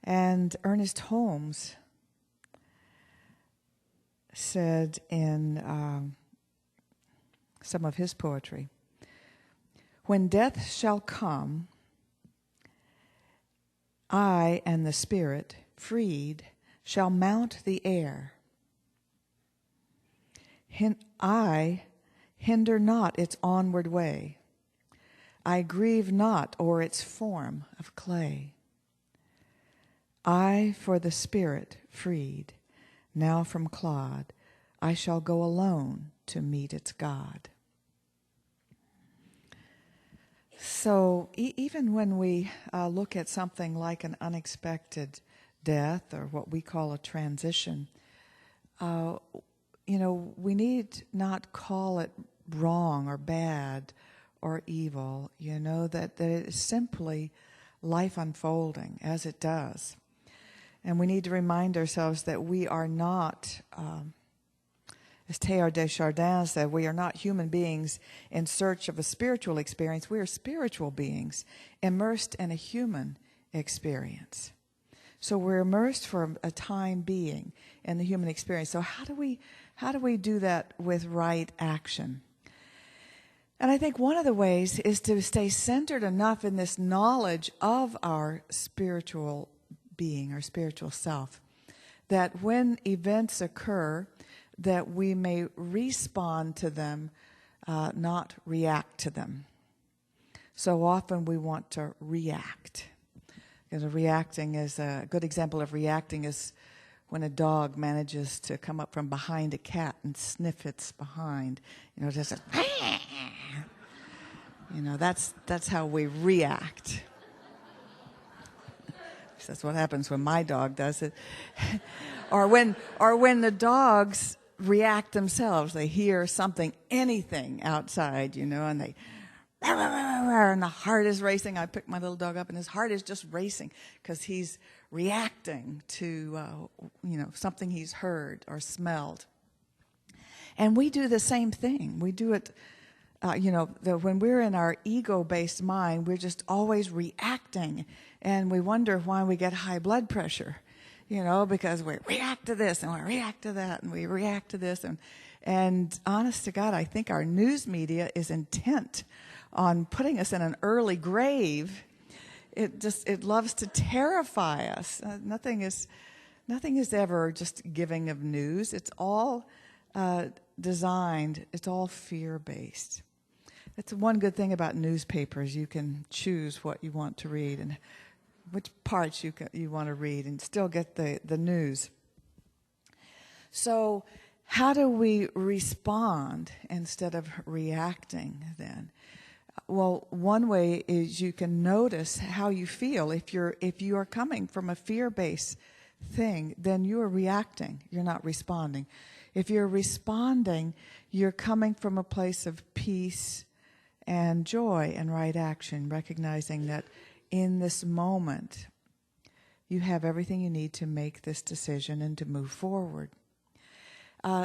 And Ernest Holmes said in some of his poetry, "When death shall come, I and the spirit, freed, shall mount the air. I hinder not its onward way. I grieve not o'er its form of clay. I, for the spirit freed, now from clod, I shall go alone to meet its God." So even when we look at something like an unexpected death or what we call a transition, we need not call it wrong or bad or evil, that it is simply life unfolding as it does. And we need to remind ourselves that we are not, as Teilhard de Chardin said, we are not human beings in search of a spiritual experience. We are spiritual beings immersed in a human experience. So we're immersed for a time being in the human experience. So how do we do that with right action? And I think one of the ways is to stay centered enough in this knowledge of our spiritual being, our spiritual self, that when events occur, that we may respond to them, not react to them. So often we want to react. Reacting is a good example of reacting is when a dog manages to come up from behind a cat and sniff its behind. Just that's how we react. That's what happens when my dog does it. or when the dogs react themselves. They hear something, anything outside, and they, and the heart is racing. I picked my little dog up, and his heart is just racing because he's reacting to, something he's heard or smelled. And we do the same thing. We do it, when we're in our ego-based mind, we're just always reacting, and we wonder why we get high blood pressure. Because we react to this and we react to that and we react to this. And honest to God, I think our news media is intent on putting us in an early grave. It loves to terrify us. Nothing is ever just giving of news. It's all designed, it's all fear-based. That's one good thing about newspapers. You can choose what you want to read and which parts you want to read and still get the news. So how do we respond instead of reacting then? Well, one way is you can notice how you feel. If you are coming from a fear-based thing, then you are reacting. You're not responding. If you're responding, you're coming from a place of peace and joy and right action, recognizing that in this moment, you have everything you need to make this decision and to move forward.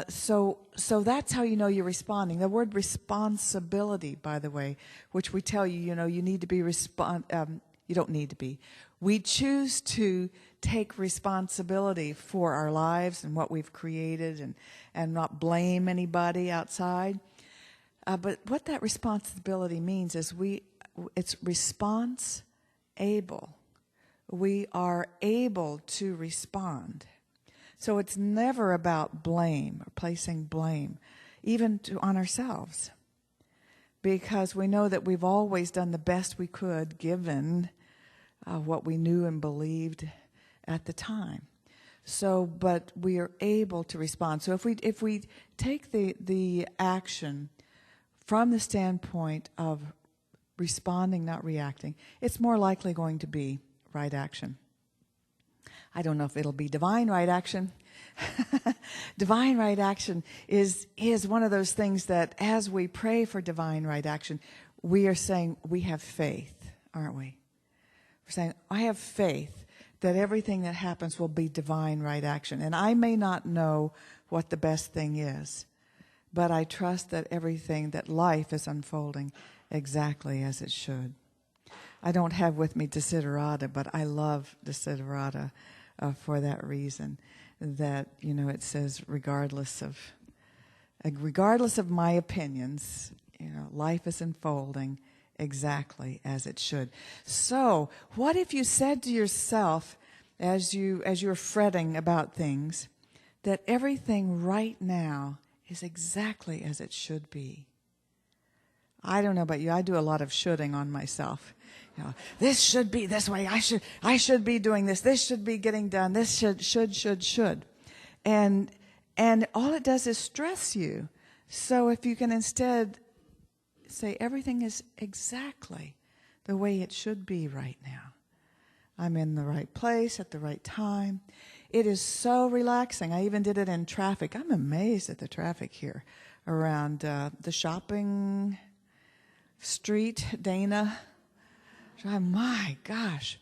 So that's how you know you're responding. The word responsibility, by the way, which we tell you, you need to be you don't need to be. We choose to take responsibility for our lives and what we've created and not blame anybody outside. But what that responsibility means is it's response able. We are able to respond. So it's never about blame or placing blame, even on ourselves, because we know that we've always done the best we could given what we knew and believed at the time. So, but we are able to respond. So if we take the action from the standpoint of responding, not reacting, it's more likely going to be right action. I don't know if it'll be divine right action. Divine right action is one of those things that as we pray for divine right action, we are saying we have faith, aren't we? We're saying, I have faith that everything that happens will be divine right action. And I may not know what the best thing is, but I trust that that life is unfolding exactly as it should. I don't have with me desiderata, but I love desiderata for that reason. That, it says regardless of my opinions, life is unfolding exactly as it should. So, what if you said to yourself, as you're fretting about things, that everything right now is exactly as it should be? I don't know about you. I do a lot of shoulding on myself. This should be this way. I should be doing this. This should be getting done. This should. And all it does is stress you. So if you can instead say everything is exactly the way it should be right now. I'm in the right place at the right time. It is so relaxing. I even did it in traffic. I'm amazed at the traffic here around the shopping street, Dana. My gosh.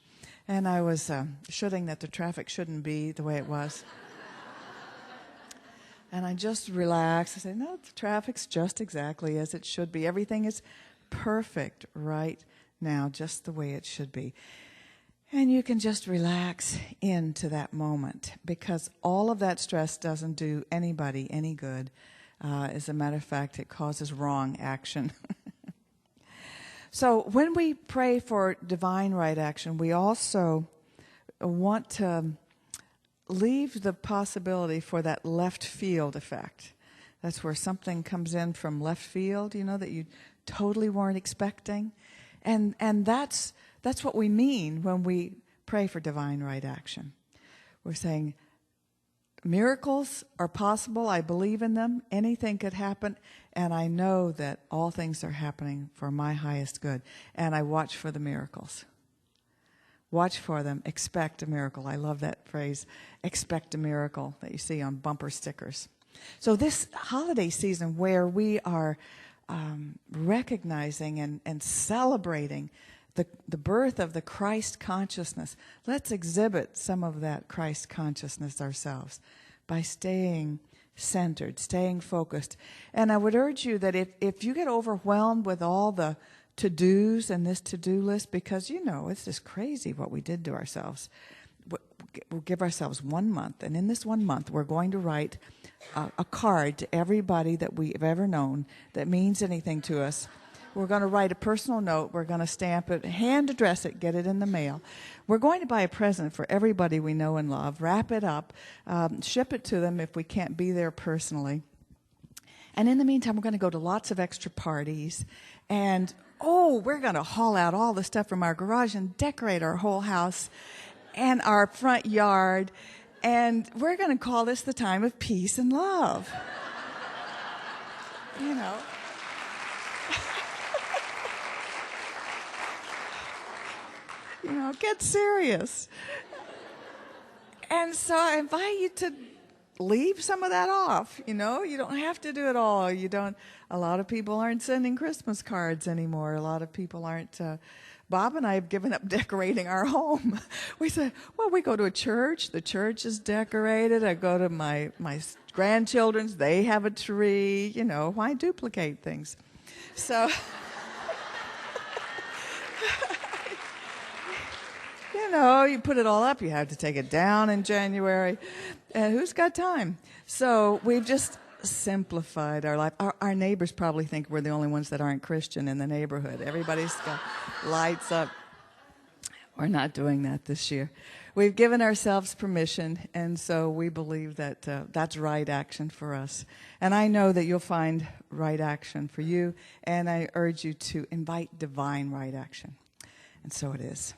And I was shoulding that the traffic shouldn't be the way it was. And I just relaxed. I said, no, the traffic's just exactly as it should be. Everything is perfect right now, just the way it should be. And you can just relax into that moment, because all of that stress doesn't do anybody any good. As a matter of fact, it causes wrong action. So when we pray for divine right action, we also want to leave the possibility for that left field effect. That's where something comes in from left field, that you totally weren't expecting. And that's what we mean when we pray for divine right action. We're saying, miracles are possible. I believe in them. Anything could happen. And I know that all things are happening for my highest good. And I watch for the miracles. Watch for them. Expect a miracle. I love that phrase, expect a miracle, that you see on bumper stickers. So this holiday season where we are recognizing and celebrating the birth of the Christ consciousness, let's exhibit some of that Christ consciousness ourselves by staying centered, staying focused. And I would urge you that if you get overwhelmed with all the to-dos and this to-do list, because it's just crazy what we did to ourselves. We'll give ourselves 1 month, and in this 1 month we're going to write a card to everybody that we've ever known that means anything to us. We're going to write a personal note. We're going to stamp it, hand address it, get it in the mail. We're going to buy a present for everybody we know and love, wrap it up, ship it to them if we can't be there personally. And in the meantime, we're going to go to lots of extra parties. And, we're going to haul out all the stuff from our garage and decorate our whole house and our front yard. And we're going to call this the time of peace and love. Get serious. And so I invite you to leave some of that off. You don't have to do it all. A lot of people aren't sending Christmas cards anymore. A lot of people aren't. Bob and I have given up decorating our home. We said, we go to a church. The church is decorated. I go to my grandchildren's. They have a tree. Why duplicate things? So, you put it all up. You have to take it down in January. And who's got time? So we've just simplified our life. Our neighbors probably think we're the only ones that aren't Christian in the neighborhood. Everybody's got lights up. We're not doing that this year. We've given ourselves permission, and so we believe that that's right action for us. And I know that you'll find right action for you, and I urge you to invite divine right action. And so it is.